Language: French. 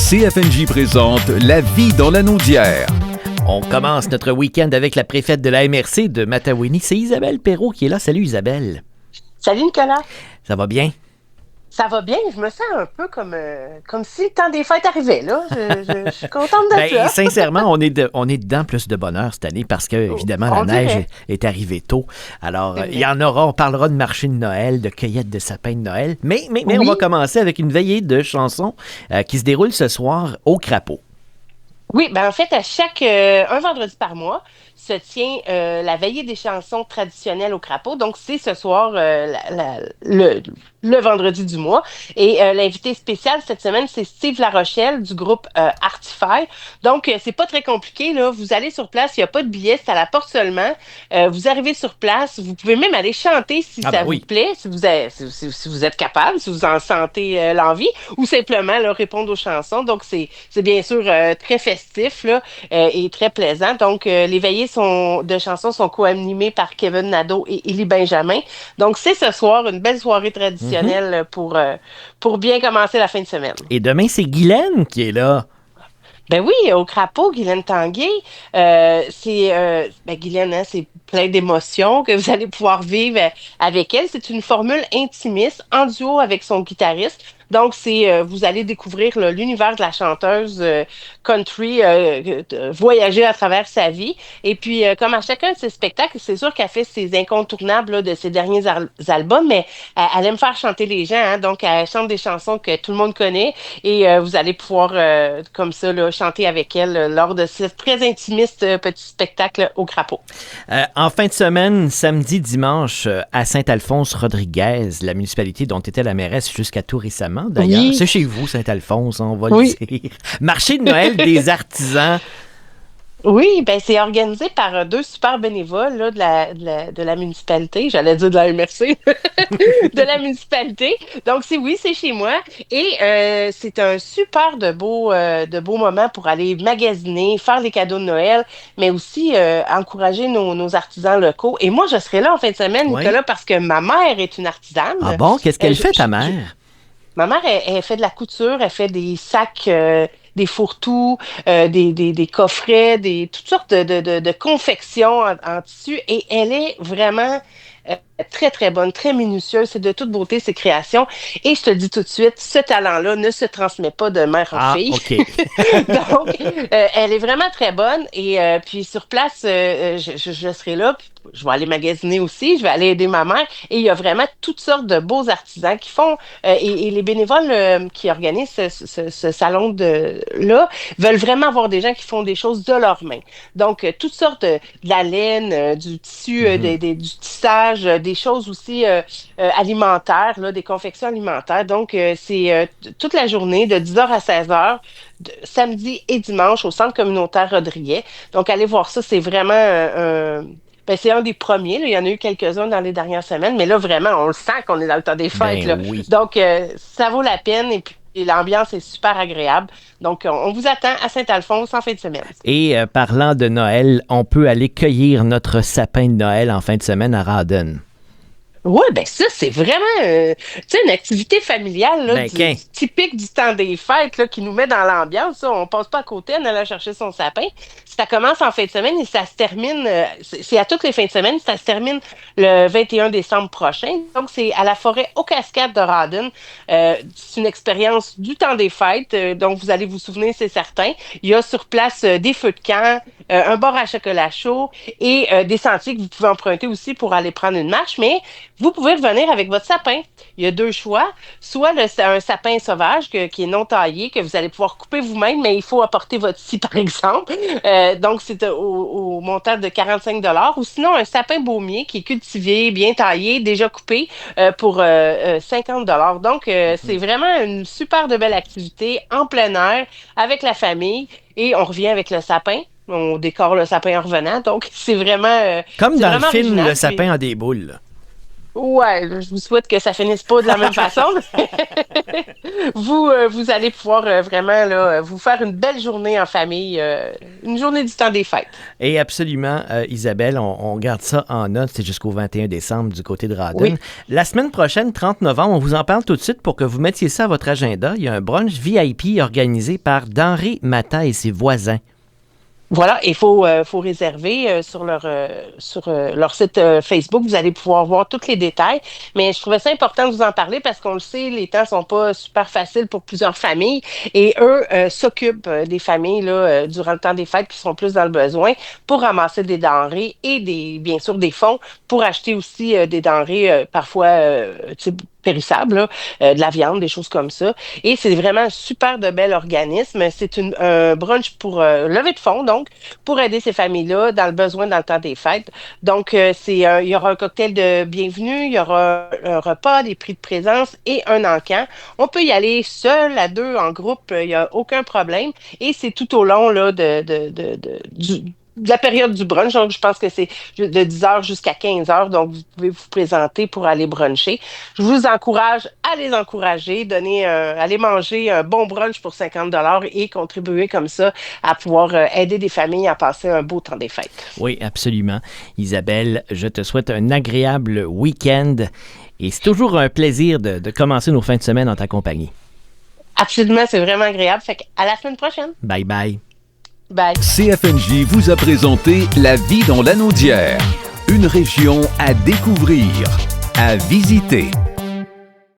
CFNJ présente La vie dans la Naudière. On commence notre week-end avec la préfète de la MRC de Matawinie. C'est Isabelle Perrault qui est là. Salut Isabelle. Salut Nicolas. Ça va bien? Ça va bien, je me sens un peu comme si le temps des fêtes arrivait, là. Je suis contente de ça. Sincèrement, on est dedans plus de bonheur cette année parce que, évidemment, la neige est arrivée tôt. Alors, il y en aura, on parlera de marché de Noël, de cueillette de sapins de Noël, mais oui. On va commencer avec une veillée de chansons qui se déroule ce soir au Crapaud. Oui, en fait, un vendredi par mois, se tient la veillée des chansons traditionnelles au Crapaud. Donc, c'est ce soir, le vendredi du mois. Et l'invité spécial cette semaine, c'est Steve Larochelle du groupe Artify. Donc, c'est pas très compliqué, là. Vous allez sur place, il n'y a pas de billets, c'est à la porte seulement. Vous arrivez sur place, vous pouvez même aller chanter si ça vous plaît, si vous êtes capable, si vous en sentez l'envie, ou simplement là, répondre aux chansons. Donc, c'est bien sûr très festif là, et très plaisant. Donc, les veillées de chansons sont co-animées par Kevin Nadeau et Élie Benjamin. Donc, c'est ce soir une belle soirée traditionnelle pour bien commencer la fin de semaine. Et demain, c'est Guylaine qui est là. Ben oui, au Crapaud, Guylaine Tanguay, Guylaine, hein, c'est plein d'émotions que vous allez pouvoir vivre avec elle. C'est une formule intimiste en duo avec son guitariste. Donc, vous allez découvrir là, l'univers de la chanteuse country, voyager à travers sa vie. Et puis, comme à chacun de ses spectacles, c'est sûr qu'elle fait ses incontournables là, de ses derniers albums, mais elle aime faire chanter les gens. Hein, donc, elle chante des chansons que tout le monde connaît et vous allez pouvoir, comme ça, là, chanter avec elle lors de ce très intimiste petit spectacle au Crapaud. En fin de semaine, samedi, dimanche, à Saint-Alphonse-Rodriguez, la municipalité dont était la mairesse jusqu'à tout récemment, d'ailleurs. Oui. C'est chez vous, Saint-Alphonse, on va le dire. Marché de Noël des artisans. Oui, c'est organisé par deux super bénévoles là, de la municipalité. J'allais dire de la MRC, de la municipalité. Donc, c'est chez moi. Et c'est un super de beau moment pour aller magasiner, faire les cadeaux de Noël, mais aussi encourager nos artisans locaux. Et moi, je serai là en fin de semaine, Nicolas, parce que ma mère est une artisane. Ah bon? Qu'est-ce qu'elle fait, ta mère? Ma mère, elle fait de la couture, elle fait des sacs, des fourre-tout, des coffrets, toutes sortes de confections en tissu. Et elle est vraiment très, très bonne, très minutieuse. C'est de toute beauté, ses créations. Et je te dis tout de suite, ce talent-là ne se transmet pas de mère en fille. OK. Donc, elle est vraiment très bonne. Et puis, sur place, je serai là. Puis, je vais aller magasiner aussi. Je vais aller aider ma mère. Et il y a vraiment toutes sortes de beaux artisans qui font... et les bénévoles qui organisent ce salon-là veulent vraiment avoir des gens qui font des choses de leurs mains. Donc, toutes sortes de la laine, du tissu, du tissage, des choses aussi alimentaires, là, des confections alimentaires. Donc, c'est toute la journée, de 10h à 16h, samedi et dimanche, au Centre communautaire Rodriguet. Donc, allez voir ça, c'est vraiment... c'est un des premiers. Là. Il y en a eu quelques-uns dans les dernières semaines, mais là, vraiment, on le sent qu'on est dans le temps des fêtes. Là. Oui. Donc, ça vaut la peine et puis l'ambiance est super agréable. Donc, on vous attend à Saint-Alphonse en fin de semaine. Et parlant de Noël, on peut aller cueillir notre sapin de Noël en fin de semaine à Rawdon. Oui, ça, c'est vraiment une activité familiale là, typique du temps des fêtes là, qui nous met dans l'ambiance. Ça. On passe pas à côté en allant chercher son sapin. Ça commence en fin de semaine et ça se termine, c'est à toutes les fins de semaine, ça se termine le 21 décembre prochain. Donc, c'est à la forêt aux Cascades de Rawdon. C'est une expérience du temps des fêtes, dont vous allez vous souvenir, c'est certain. Il y a sur place des feux de camp, un bar à chocolat chaud et des sentiers que vous pouvez emprunter aussi pour aller prendre une marche, mais vous pouvez revenir avec votre sapin. Il y a deux choix. Soit un sapin sauvage qui est non taillé, que vous allez pouvoir couper vous-même, mais il faut apporter votre scie, par exemple. Donc, c'est au montant de 45 $. Ou sinon, un sapin baumier qui est cultivé, bien taillé, déjà coupé pour 50 $. Donc, c'est vraiment une super de belle activité en plein air avec la famille. Et on revient avec le sapin. On décore le sapin en revenant. Donc, c'est vraiment... Comme dans le film original, Le sapin a des boules. Ouais, je vous souhaite que ça finisse pas de la même façon. Vous allez pouvoir vraiment là, vous faire une belle journée en famille, une journée du temps des fêtes. Et absolument, Isabelle, on garde ça en note. C'est jusqu'au 21 décembre du côté de Rawdon. Oui. La semaine prochaine, 30 novembre, on vous en parle tout de suite pour que vous mettiez ça à votre agenda. Il y a un brunch VIP organisé par Denrées Mata et ses voisins. Voilà, il faut réserver sur leur site Facebook. Vous allez pouvoir voir tous les détails. Mais je trouvais ça important de vous en parler parce qu'on le sait, les temps sont pas super faciles pour plusieurs familles. Et eux s'occupent des familles là, durant le temps des fêtes qui sont plus dans le besoin pour ramasser des denrées et bien sûr des fonds pour acheter aussi des denrées parfois périssables, là, de la viande, des choses comme ça. Et c'est vraiment un super de bel organisme. C'est un brunch pour lever de fonds, donc, pour aider ces familles-là dans le besoin dans le temps des fêtes. Donc, il y aura un cocktail de bienvenue, il y aura un repas, des prix de présence et un encan. On peut y aller seul, à deux, en groupe, il n'y a aucun problème. Et c'est tout au long là, de la période du brunch. Donc, je pense que c'est de 10h jusqu'à 15h. Donc, vous pouvez vous présenter pour aller bruncher. Je vous encourage à les encourager, aller manger un bon brunch pour 50$ et contribuer comme ça à pouvoir aider des familles à passer un beau temps des fêtes. Oui, absolument. Isabelle, je te souhaite un agréable week-end et c'est toujours un plaisir de commencer nos fins de semaine en ta compagnie. Absolument, c'est vraiment agréable. Fait qu'à la semaine prochaine. Bye bye. Bye. CFNJ vous a présenté La vie dans l'Anaudière, une région à découvrir, à visiter.